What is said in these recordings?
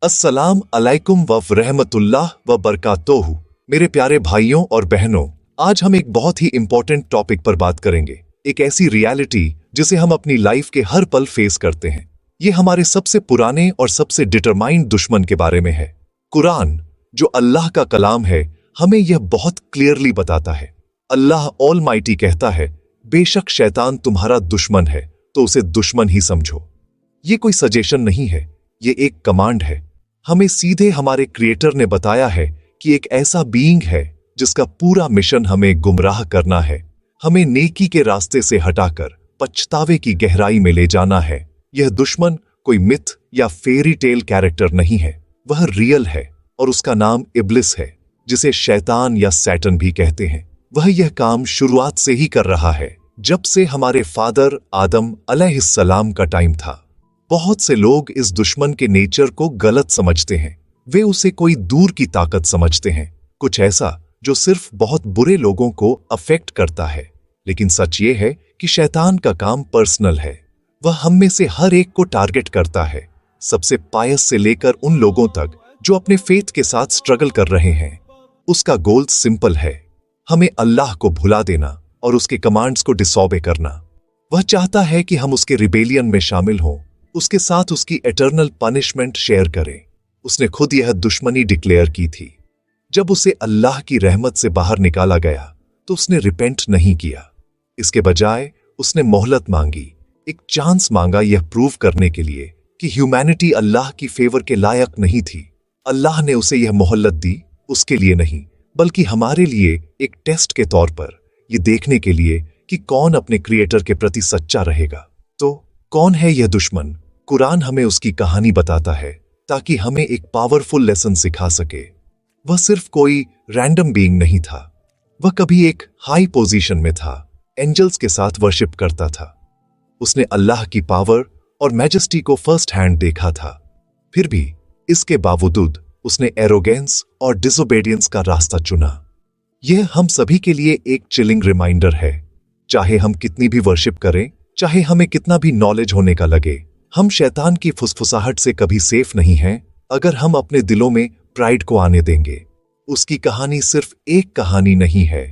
अस्सलाम अलैकुम व रहमतुल्लाह व बरकातुहू। मेरे प्यारे भाइयों और बहनों, आज हम एक बहुत ही इंपॉर्टेंट टॉपिक पर बात करेंगे। एक ऐसी रियलिटी जिसे हम अपनी लाइफ के हर पल फेस करते हैं। ये हमारे सबसे पुराने और सबसे डिटरमाइंड दुश्मन के बारे में है। कुरान, जो अल्लाह का कलाम है, हमें यह बहुत क्लियरली बताता है। अल्लाह ऑलमाइटी कहता है, बेशक शैतान तुम्हारा दुश्मन है तो उसे दुश्मन ही समझो। ये कोई सजेशन नहीं है, ये एक कमांड है। हमें सीधे हमारे क्रिएटर ने बताया है कि एक ऐसा बीइंग है जिसका पूरा मिशन हमें गुमराह करना है, हमें नेकी के रास्ते से हटाकर पछतावे की गहराई में ले जाना है। यह दुश्मन कोई मिथ या फेरी टेल कैरेक्टर नहीं है, वह रियल है और उसका नाम इब्लिस है, जिसे शैतान या सैटन भी कहते हैं। वह यह काम शुरुआत से ही कर रहा है, जब से हमारे फादर आदम अलैहिस्सलाम का टाइम था। बहुत से लोग इस दुश्मन के नेचर को गलत समझते हैं। वे उसे कोई दूर की ताकत समझते हैं, कुछ ऐसा जो सिर्फ बहुत बुरे लोगों को अफेक्ट करता है। लेकिन सच ये है कि शैतान का काम पर्सनल है। वह हम में से हर एक को टारगेट करता है, सबसे पायस से लेकर उन लोगों तक जो अपने फेथ के साथ स्ट्रगल कर रहे हैं। उसका गोल सिंपल है, हमें अल्लाह को भुला देना और उसके कमांड्स को डिसऑबे करना। वह चाहता है कि हम उसके रिबेलियन में शामिल हों, उसके साथ उसकी एटर्नल पनिशमेंट शेयर करें। उसने खुद यह दुश्मनी डिक्लेयर की थी। जब उसे अल्लाह की रहमत से बाहर निकाला गया तो उसने रिपेंट नहीं किया। इसके बजाय उसने मोहलत मांगी, एक चांस मांगा, यह प्रूव करने के लिए कि ह्यूमैनिटी अल्लाह की फेवर के लायक नहीं थी। अल्लाह ने उसे यह मोहलत दी, उसके लिए नहीं बल्कि हमारे लिए एक टेस्ट के तौर पर, यह देखने के लिए कि कौन अपने क्रिएटर के प्रति सच्चा रहेगा। तो कौन है यह दुश्मन? कुरान हमें उसकी कहानी बताता है ताकि हमें एक पावरफुल लेसन सिखा सके। वह सिर्फ कोई रैंडम बीइंग नहीं था, वह कभी एक हाई पोजीशन में था, एंजल्स के साथ वर्शिप करता था। उसने अल्लाह की पावर और मैजेस्टी को फर्स्ट हैंड देखा था। फिर भी इसके बावजूद उसने एरोगेंस और डिसोबीडियंस का रास्ता चुना। यह हम सभी के लिए एक चिलिंग रिमाइंडर है। चाहे हम कितनी भी वर्शिप करें, चाहे हमें कितना भी नॉलेज होने का लगे, हम शैतान की फुसफुसाहट से कभी सेफ नहीं हैं अगर हम अपने दिलों में प्राइड को आने देंगे। उसकी कहानी सिर्फ एक कहानी नहीं है,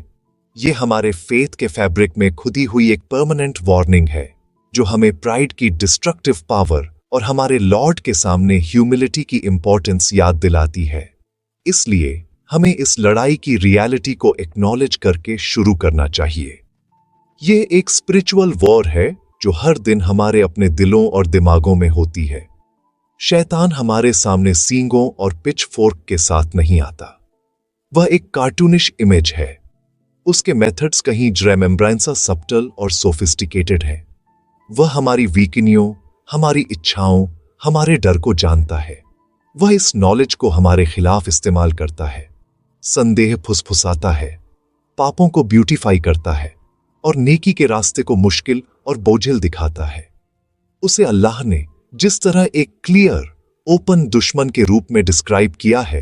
ये हमारे फेथ के फैब्रिक में खुदी हुई एक परमानेंट वार्निंग है, जो हमें प्राइड की डिस्ट्रक्टिव पावर और हमारे लॉर्ड के सामने ह्यूमिलिटी की इंपॉर्टेंस याद दिलाती है। इसलिए हमें इस लड़ाई की रियलिटी को एक्नॉलेज करके शुरू करना चाहिए। ये एक स्पिरिचुअल वॉर है जो हर दिन हमारे अपने दिलों और दिमागों में होती है। शैतान हमारे सामने सींगों और पिच फोर्क के साथ नहीं आता। वह एक कार्टूनिश इमेज है। उसके मेथड्स कहीं रेमेम्ब्रेंसा सब्टल और सोफिस्टिकेटेड है। वह हमारी वीकनियों, हमारी इच्छाओं, हमारे डर को जानता है। वह इस नॉलेज को हमारे खिलाफ इस्तेमाल करता है, संदेह फुसफुसाता है, पापों को ब्यूटीफाई करता है और नेकी के रास्ते को मुश्किल और बोझिल दिखाता है। उसे अल्लाह ने जिस तरह एक क्लियर, ओपन दुश्मन के रूप में डिस्क्राइब किया है,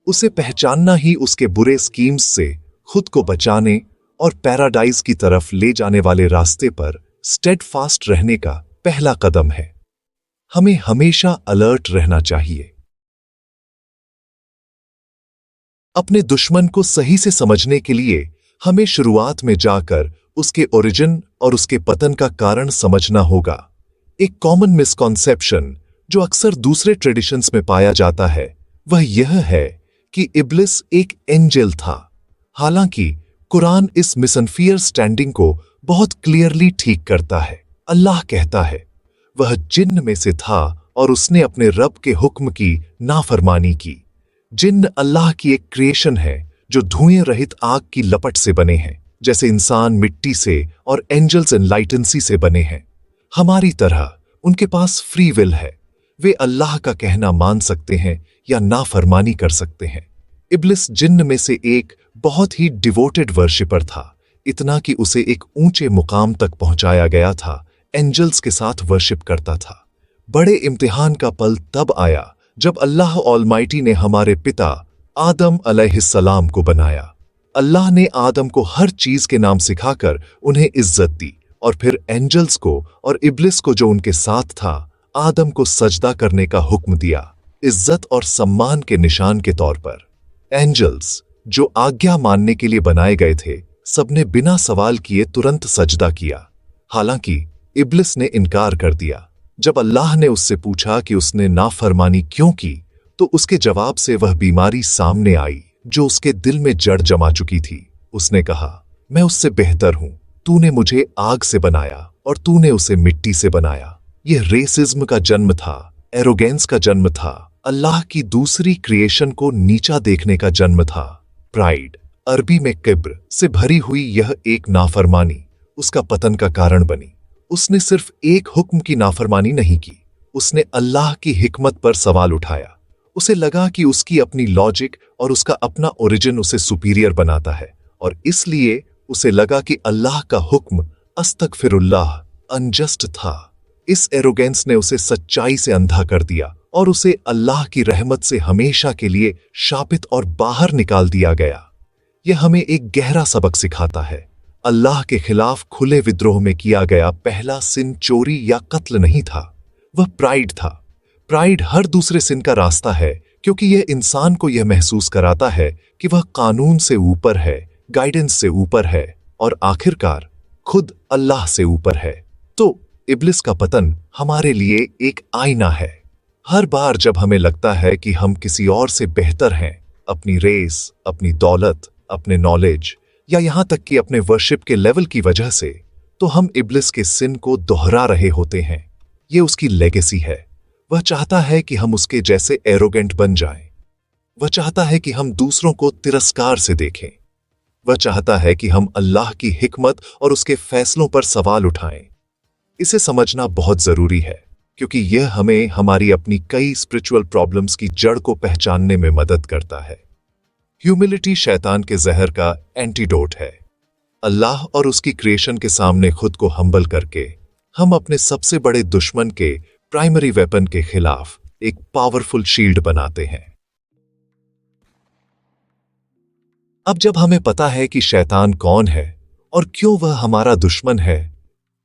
उसे पहचानना ही उसके बुरे स्कीम्स से खुद को बचाने और पैराडाइज की तरफ ले जाने वाले रास्ते पर स्टेडफास्ट रहने का पहला कदम है। हमें हमेशा अलर्ट रहना चाहिए। अपने दुश्मन को सही से समझने के लिए हमें शुरुआत में जाकर उसके ओरिजिन और उसके पतन का कारण समझना होगा। एक कॉमन मिसकॉन्सेप्शन जो अक्सर दूसरे ट्रेडिशंस में पाया जाता है, वह यह है कि इब्लिस एक एंजल था। हालांकि कुरान इस मिसअनफियर स्टैंडिंग को बहुत क्लियरली ठीक करता है। अल्लाह कहता है, वह जिन्न में से था और उसने अपने रब के हुक्म की नाफरमानी की। जिन्न अल्लाह की एक क्रिएशन है जो धुएं रहित आग की लपट से बने हैं, जैसे इंसान मिट्टी से और एंजल्स एनलाइटेंसी से बने हैं। हमारी तरह उनके पास फ्री विल है। वे अल्लाह का कहना मान सकते हैं या नाफरमानी कर सकते हैं। इब्लिस जिन्न में से एक बहुत ही डिवोटेड वर्शिपर था, इतना कि उसे एक ऊंचे मुकाम तक पहुंचाया गया था, एंजल्स के साथ वर्शिप करता था। बड़े इम्तिहान का पल तब आया जब अल्लाह ऑलमाइटी ने हमारे पिता आदम अलैहिस्सलाम को बनाया। अल्लाह ने आदम को हर चीज के नाम सिखाकर उन्हें इज्जत दी और फिर एंजल्स को और इब्लिस को जो उनके साथ था, आदम को सजदा करने का हुक्म दिया। इज्जत और सम्मान के निशान के तौर पर। एंजल्स, जो आज्ञा मानने के लिए बनाए गए थे, सबने बिना सवाल किए तुरंत सजदा किया। हालांकि इब्लिस ने इनकार कर दिया। जब अल्लाह ने उससे पूछा कि उसने नाफरमानी क्यों की, तो उसके जवाब से वह बीमारी सामने आई जो उसके दिल में जड़ जमा चुकी थी। उसने कहा, मैं उससे बेहतर हूं। तूने मुझे आग से बनाया और तूने उसे मिट्टी से बनाया। यह रेसिज्म का जन्म था, एरोगेंस का जन्म था, अल्लाह की दूसरी क्रिएशन को नीचा देखने का जन्म था। प्राइड, अरबी में किब्र से भरी हुई यह एक नाफरमानी उसका पतन का कारण बनी। उसने सिर्फ एक हुक्म की नाफरमानी नहीं की, उसने अल्लाह की हिकमत पर सवाल उठाया। उसे लगा कि उसकी अपनी लॉजिक और उसका अपना ओरिजिन उसे सुपीरियर बनाता है, और इसलिए उसे लगा कि अल्लाह का हुक्म अस्तगफिरुल्लाह अनजस्ट था। इस एरोगेंस ने उसे सच्चाई से अंधा कर दिया और उसे अल्लाह की रहमत से हमेशा के लिए शापित और बाहर निकाल दिया गया। यह हमें एक गहरा सबक सिखाता है। अल्लाह के खिलाफ खुले विद्रोह में किया गया पहला सिन चोरी या कत्ल नहीं था, वह प्राइड था। प्राइड हर दूसरे सिन का रास्ता है, क्योंकि यह इंसान को यह महसूस कराता है कि वह कानून से ऊपर है, गाइडेंस से ऊपर है और आखिरकार खुद अल्लाह से ऊपर है। तो इब्लिस का पतन हमारे लिए एक आईना है। हर बार जब हमें लगता है कि हम किसी और से बेहतर हैं, अपनी रेस, अपनी दौलत, अपने नॉलेज या यहां तक कि अपने वर्शिप के लेवल की वजह से, तो हम इब्लिस के सिन को दोहरा रहे होते हैं। ये उसकी लेगेसी है। वह चाहता है कि हम उसके जैसे एरोगेंट बन जाएं। वह चाहता है कि हम दूसरों को तिरस्कार से देखें। वह चाहता है कि हम अल्लाह की हिकमत और उसके फैसलों पर सवाल उठाएं। इसे समझना बहुत जरूरी है, क्योंकि यह हमें हमारी अपनी कई स्पिरिचुअल प्रॉब्लम्स की जड़ को पहचानने में मदद करता है। ह्यूमिलिटी शैतान के जहर का एंटीडोट है। अल्लाह और उसकी क्रिएशन के सामने खुद को हम्बल करके हम अपने सबसे बड़े दुश्मन के प्राइमरी वेपन के खिलाफ एक पावरफुल शील्ड बनाते हैं। अब जब हमें पता है कि शैतान कौन है और क्यों वह हमारा दुश्मन है,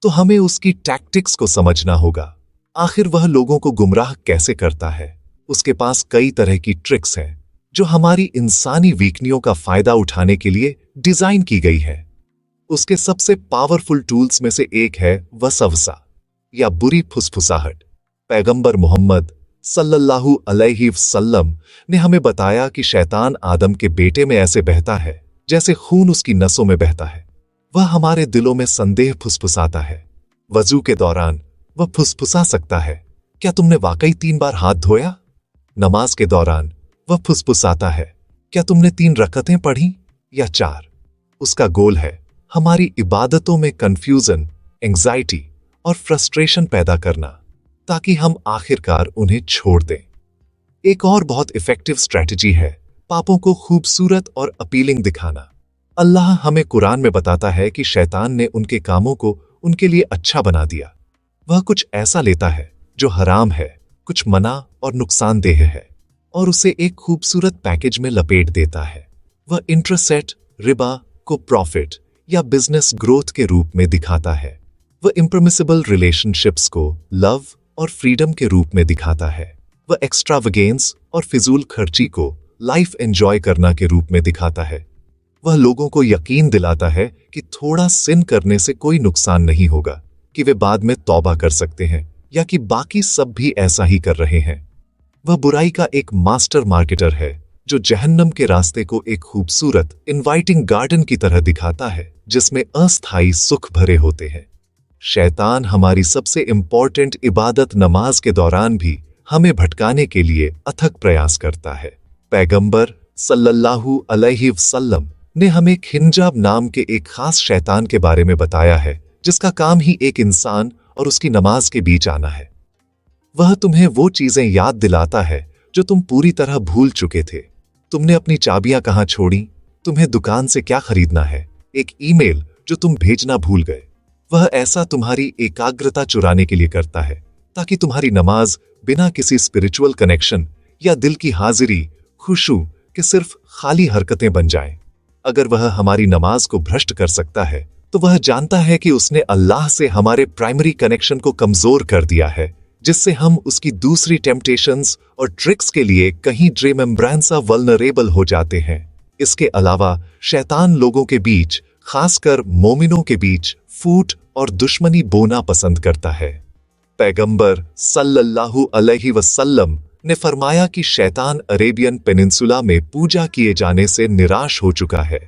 तो हमें उसकी टैक्टिक्स को समझना होगा। आखिर वह लोगों को गुमराह कैसे करता है। उसके पास कई तरह की ट्रिक्स हैं जो हमारी इंसानी वीकनियों का फायदा उठाने के लिए डिजाइन की गई है। उसके सबसे पावरफुल टूल्स में से एक है वसवसा या बुरी फुसफुसाहट। पैगंबर मोहम्मद सल्लल्लाहु अलैहि वसल्लम ने हमें बताया कि शैतान आदम के बेटे में ऐसे बहता है जैसे खून उसकी नसों में बहता है। वह हमारे दिलों में संदेह फुसफुसाता है। वजू के दौरान वह फुसफुसा सकता है, क्या तुमने वाकई 3 बार हाथ धोया? नमाज के दौरान वह फुसफुसाता है, क्या तुमने 3 रकअतें पढ़ी या 4? उसका गोल है हमारी इबादतों में कंफ्यूजन, एंजाइटी और फ्रस्ट्रेशन पैदा करना, ताकि हम आखिरकार उन्हें छोड़ दें। एक और बहुत इफेक्टिव स्ट्रैटेजी है पापों को खूबसूरत और अपीलिंग दिखाना। अल्लाह हमें कुरान में बताता है कि शैतान ने उनके कामों को उनके लिए अच्छा बना दिया। वह कुछ ऐसा लेता है जो हराम है, कुछ मना और नुकसानदेह है, और उसे एक खूबसूरत पैकेज में लपेट देता है। वह इंटरेस्ट, रिबा को प्रॉफिट या बिजनेस ग्रोथ के रूप में दिखाता है। वह इम्परमिसिबल रिलेशनशिप्स को लव और फ्रीडम के रूप में दिखाता है। वह एक्स्ट्रावेगेंस और फिजूल खर्ची को लाइफ एंजॉय करना के रूप में दिखाता है। वह लोगों को यकीन दिलाता है कि थोड़ा सिन करने से कोई नुकसान नहीं होगा, कि वे बाद में तौबा कर सकते हैं या कि बाकी सब भी ऐसा ही कर रहे हैं। वह बुराई का एक मास्टर मार्केटर है जो जहन्नम के रास्ते को एक खूबसूरत इनवाइटिंग गार्डन की तरह दिखाता है जिसमें अस्थायी सुख भरे होते हैं। शैतान हमारी सबसे इंपॉर्टेंट इबादत नमाज के दौरान भी हमें भटकाने के लिए अथक प्रयास करता है। पैगंबर सल्लल्लाहु अलैहि वसल्लम ने हमें खिंजाब नाम के एक खास शैतान के बारे में बताया है जिसका काम ही एक इंसान और उसकी नमाज के बीच आना है। वह तुम्हें वो चीजें याद दिलाता है जो तुम पूरी तरह भूल चुके थे। तुमने अपनी चाबियां कहां छोड़ी, तुम्हें दुकान से क्या खरीदना है, एक ईमेल जो तुम भेजना भूल गए। वह ऐसा तुम्हारी एकाग्रता चुराने के लिए करता है ताकि तुम्हारी नमाज बिना किसी स्पिरिचुअल कनेक्शन या दिल की हाजिरी, खुशू के सिर्फ खाली हरकतें बन जाएं। अगर वह हमारी नमाज को भ्रष्ट कर सकता है तो वह जानता है कि उसने अल्लाह से हमारे प्राइमरी कनेक्शन को कमजोर कर दिया है, जिससे हम उसकी दूसरी टेम्पटेशंस और ट्रिक्स के लिए कहीं रिमेम्ब्रेंसा वल्नरेबल हो जाते हैं। इसके अलावा शैतान लोगों के बीच, खासकर मोमिनों के बीच, फूट और दुश्मनी बोना पसंद करता है। पैगंबर सल्लल्लाहु अलैहि वसल्लम ने फरमाया कि शैतान अरेबियन पेनिनसुला में पूजा किए जाने से निराश हो चुका है,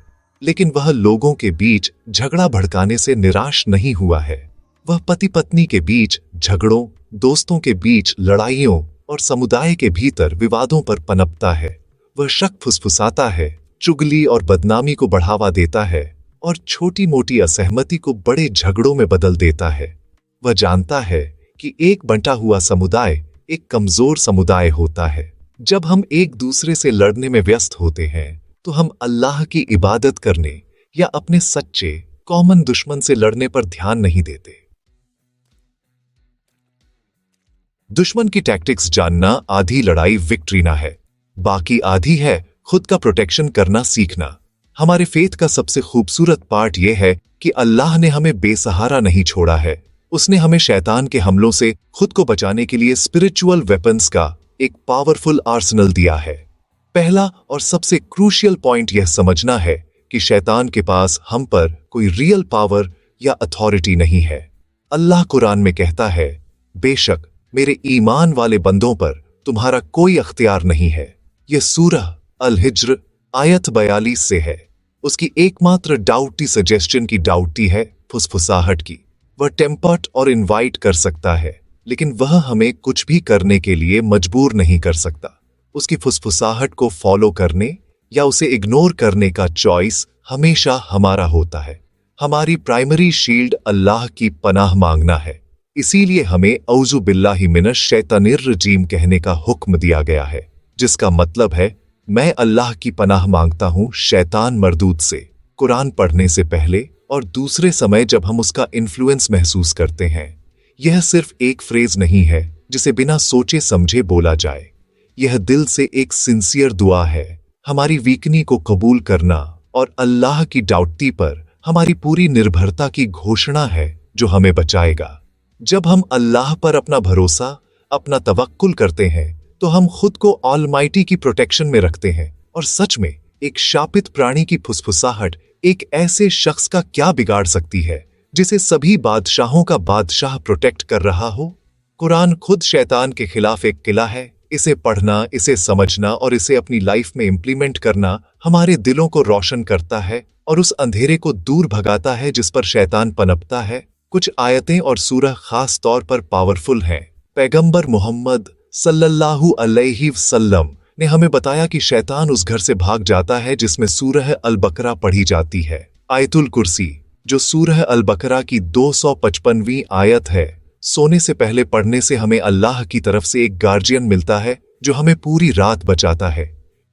लेकिन वह लोगों के बीच झगड़ा भड़काने से निराश नहीं हुआ है। वह पति पत्नी के बीच झगड़ों, दोस्तों के बीच लड़ाइयों और समुदाय के भीतर विवादों पर पनपता है। वह शक फुसफुसाता है, चुगली और बदनामी को बढ़ावा देता है और छोटी मोटी असहमति को बड़े झगड़ों में बदल देता है। वह जानता है कि एक बंटा हुआ समुदाय एक कमजोर समुदाय होता है। जब हम एक दूसरे से लड़ने में व्यस्त होते हैं तो हम अल्लाह की इबादत करने या अपने सच्चे कॉमन दुश्मन से लड़ने पर ध्यान नहीं देते। दुश्मन की टैक्टिक्स जानना आधी लड़ाई विक्ट्री ना है, बाकी आधी है खुद का प्रोटेक्शन करना सीखना। हमारे फेथ का सबसे खूबसूरत पार्ट यह है कि अल्लाह ने हमें बेसहारा नहीं छोड़ा है। उसने हमें शैतान के हमलों से खुद को बचाने के लिए स्पिरिचुअल वेपन्स का एक पावरफुल आर्सेनल दिया है। पहला और सबसे क्रूशियल पॉइंट यह समझना है कि शैतान के पास हम पर कोई रियल पावर या अथॉरिटी नहीं है। अल्लाह कुरान में कहता है, बेशक मेरे ईमान वाले बंदों पर तुम्हारा कोई अख्तियार नहीं है। यह सूरह अल हिज्र आयत 42 से है। उसकी एकमात्र डाउटी सजेस्शन की डाउटी है फुसफुसाहट की। वह टेम्पर्ट और इनवाइट कर सकता है, लेकिन वह हमें कुछ भी करने के लिए मजबूर नहीं कर सकता। उसकी फुसफुसाहट को फॉलो करने या उसे इग्नोर करने का चॉइस हमेशा हमारा होता है। हमारी प्राइमरी शील्ड अल्लाह की पनाह मांगना है। इसीलिए हमें औज़ु बिल्लाहि मिनश शैतानिर रजीम कहने का हुक्म दिया गया है, जिसका मतलब है मैं अल्लाह की पनाह मांगता हूं शैतान मरदूद से। कुरान पढ़ने से पहले और दूसरे समय जब हम उसका इन्फ्लुएंस महसूस करते हैं, यह सिर्फ एक फ्रेज नहीं है जिसे बिना सोचे समझे बोला जाए। यह दिल से एक सिंसियर दुआ है, हमारी वीकनी को कबूल करना और अल्लाह की डाउटी पर हमारी पूरी निर्भरता की घोषणा है जो हमें बचाएगा। जब हम अल्लाह पर अपना भरोसा, अपना तवक्कुल करते हैं तो हम खुद को ऑलमाइटी की प्रोटेक्शन में रखते हैं। और सच में एक शापित प्राणी की फुसफुसाहट एक ऐसे शख्स का क्या बिगाड़ सकती है जिसे सभी बादशाहों का बादशाह प्रोटेक्ट कर रहा हो। कुरान खुद शैतान के खिलाफ एक किला है। इसे पढ़ना, इसे समझना और इसे अपनी लाइफ में इंप्लीमेंट करना हमारे दिलों को रोशन करता है और उस अंधेरे को दूर भगाता है जिस पर शैतान पनपता है। कुछ आयतें और सूरह खास तौर पर पावरफुल हैं। पैगंबर मोहम्मद सल्लल्लाहु अलैहि वसल्लम ने हमें बताया कि शैतान उस घर से भाग जाता है जिसमें सूरह अल बकरा पढ़ी जाती है। आयतुल कुर्सी, जो सूरह अल बकरा की 255वीं आयत है, सोने से पहले पढ़ने से हमें अल्लाह की तरफ से एक गार्जियन मिलता है जो हमें पूरी रात बचाता है।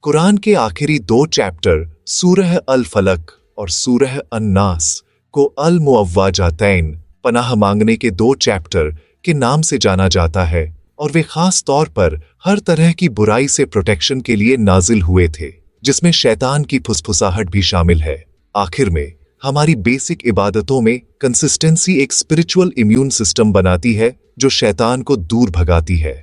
कुरान के आखिरी 2 चैप्टर सूरह अल फलक और सूरह अन्नास को अल मुअव्वाजातैन, पनाह मांगने के 2 चैप्टर के नाम से जाना जाता है और वे खास तौर पर हर तरह की बुराई से प्रोटेक्शन के लिए नाजिल हुए थे, जिसमें शैतान की फुसफुसाहट भी शामिल है। आखिर में हमारी बेसिक इबादतों में कंसिस्टेंसी एक स्पिरिचुअल इम्यून सिस्टम बनाती है जो शैतान को दूर भगाती है।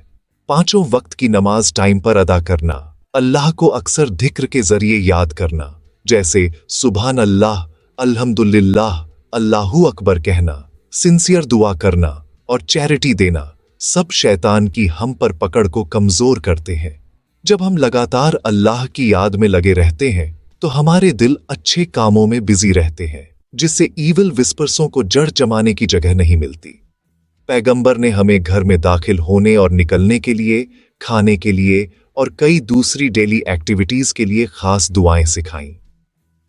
5 वक्त की नमाज टाइम पर अदा करना, अल्लाह को अक्सर धिक्र के जरिए याद करना, जैसे सुभान अल्लाह, अल्हम्दुलिल्लाह, अल्लाहू अकबर कहना, सिंसियर दुआ करना और चैरिटी देना, सब शैतान की हम पर पकड़ को कमजोर करते हैं। जब हम लगातार अल्लाह की याद में लगे रहते हैं तो हमारे दिल अच्छे कामों में बिजी रहते हैं, जिससे ईविल विस्पर्सों को जड़ जमाने की जगह नहीं मिलती। पैगंबर ने हमें घर में दाखिल होने और निकलने के लिए, खाने के लिए और कई दूसरी डेली एक्टिविटीज के लिए खास दुआएं सिखाईं।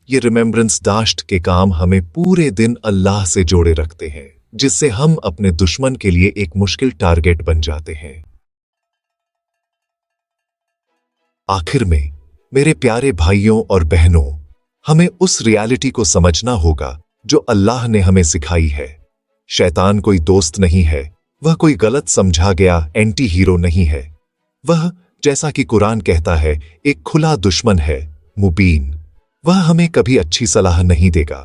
ये रिमेम्बरेंस दाश्त के काम हमें पूरे दिन अल्लाह से जोड़े रखते हैं, जिससे हम अपने दुश्मन के लिए एक मुश्किल टारगेट बन जाते हैं। आखिर में मेरे प्यारे भाइयों और बहनों, हमें उस रियलिटी को समझना होगा जो अल्लाह ने हमें सिखाई है। शैतान कोई दोस्त नहीं है, वह कोई गलत समझा गया एंटी हीरो नहीं है। वह, जैसा कि कुरान कहता है, एक खुला दुश्मन है, मुबीन। वह हमें कभी अच्छी सलाह नहीं देगा।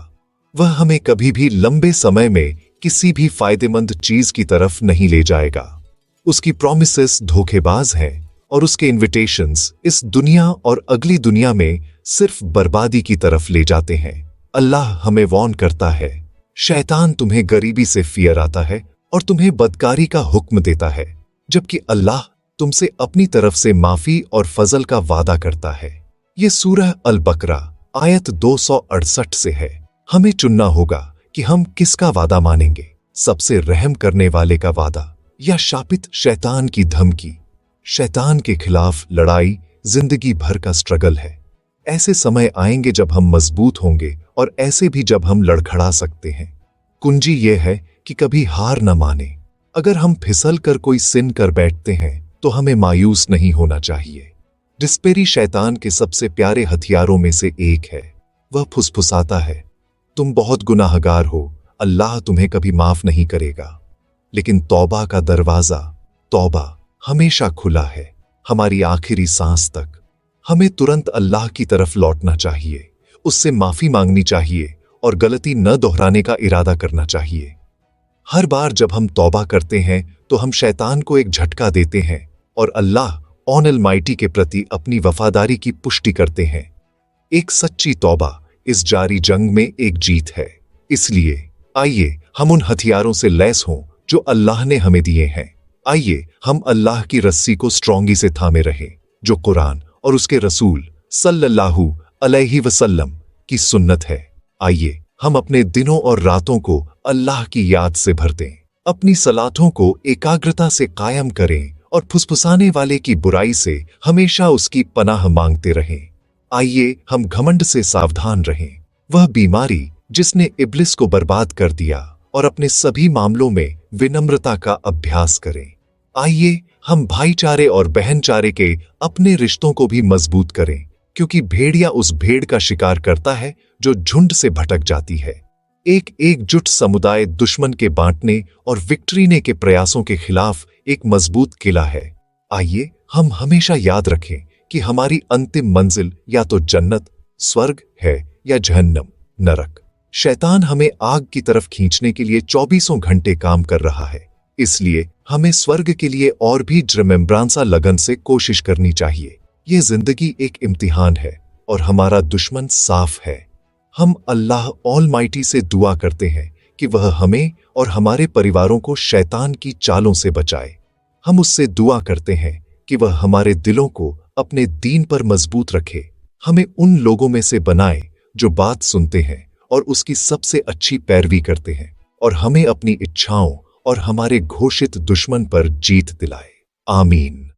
वह हमें कभी भी लंबे समय में किसी भी फायदेमंद चीज की तरफ नहीं ले जाएगा। उसकी प्रॉमिसेस धोखेबाज हैं और उसके इनविटेशंस इस दुनिया और अगली दुनिया में सिर्फ बर्बादी की तरफ ले जाते हैं। अल्लाह हमें वार्न करता है, शैतान तुम्हें गरीबी से फियर आता है और तुम्हें बदकारी का हुक्म देता है, जबकि अल्लाह तुमसे अपनी तरफ से माफी और फजल का वादा करता है। ये सूरह अल बकरा आयत 268 से है। हमें चुनना होगा कि हम किसका वादा मानेंगे, सबसे रहम करने वाले का वादा या शापित शैतान की धमकी। शैतान के खिलाफ लड़ाई जिंदगी भर का स्ट्रगल है। ऐसे समय आएंगे जब हम मजबूत होंगे और ऐसे भी जब हम लड़खड़ा सकते हैं। कुंजी यह है कि कभी हार न माने। अगर हम फिसल कर कोई सिन कर बैठते हैं तो हमें मायूस नहीं होना चाहिए। डिस्पेरी शैतान के सबसे प्यारे हथियारों में से एक है। वह फुसफुसाता है, तुम बहुत गुनाहगार हो, अल्लाह तुम्हें कभी माफ नहीं करेगा। लेकिन तौबा का दरवाजा, तौबा हमेशा खुला है, हमारी आखिरी सांस तक। हमें तुरंत अल्लाह की तरफ लौटना चाहिए, उससे माफी मांगनी चाहिए और गलती न दोहराने का इरादा करना चाहिए। हर बार जब हम तौबा करते हैं तो हम शैतान को एक झटका देते हैं और अल्लाह ऑलमाइटी के प्रति अपनी वफादारी की पुष्टि करते हैं। एक सच्ची तौबा इस जारी जंग में एक जीत है। इसलिए आइए हम उन हथियारों से लैस हों जो अल्लाह ने हमें दिए हैं। आइए हम अल्लाह की रस्सी को स्ट्रॉन्गी से थामे रहें, जो कुरान और उसके रसूल सल्लल्लाहु अलैहि वसल्लम की सुन्नत है। आइए हम अपने दिनों और रातों को अल्लाह की याद से भर दें, अपनी सलातों को एकाग्रता से कायम करें और फुसफुसाने वाले की बुराई से हमेशा उसकी पनाह मांगते रहें। आइए हम घमंड से सावधान रहें, वह बीमारी जिसने इब्लिस को बर्बाद कर दिया, और अपने सभी मामलों में विनम्रता का अभ्यास करें। आइए हम भाईचारे और बहनचारे के अपने रिश्तों को भी मजबूत करें, क्योंकि भेड़िया उस भेड़ का शिकार करता है जो झुंड से भटक जाती है। एक एकजुट समुदाय दुश्मन के बांटने और विक्ट्रीने के प्रयासों के खिलाफ एक मजबूत किला है। आइए हम हमेशा याद रखें कि हमारी अंतिम मंजिल या तो जन्नत स्वर्ग है या जहन्नम नरक। शैतान हमें आग की तरफ खींचने के लिए 24 घंटे काम कर रहा है, इसलिए हमें स्वर्ग के लिए और भी रिमेम्ब्रांसा लगन से कोशिश करनी चाहिए। ये जिंदगी एक इम्तिहान है और हमारा दुश्मन साफ है। हम अल्लाह ऑलमाइटी से दुआ करते हैं कि वह हमें और हमारे परिवारों को शैतान की चालों से बचाए। हम उससे दुआ करते हैं कि वह हमारे दिलों को अपने दीन पर मजबूत रखे, हमें उन लोगों में से बनाए जो बात सुनते हैं और उसकी सबसे अच्छी पैरवी करते हैं, और हमें अपनी इच्छाओं और हमारे घोषित दुश्मन पर जीत दिलाए। आमीन।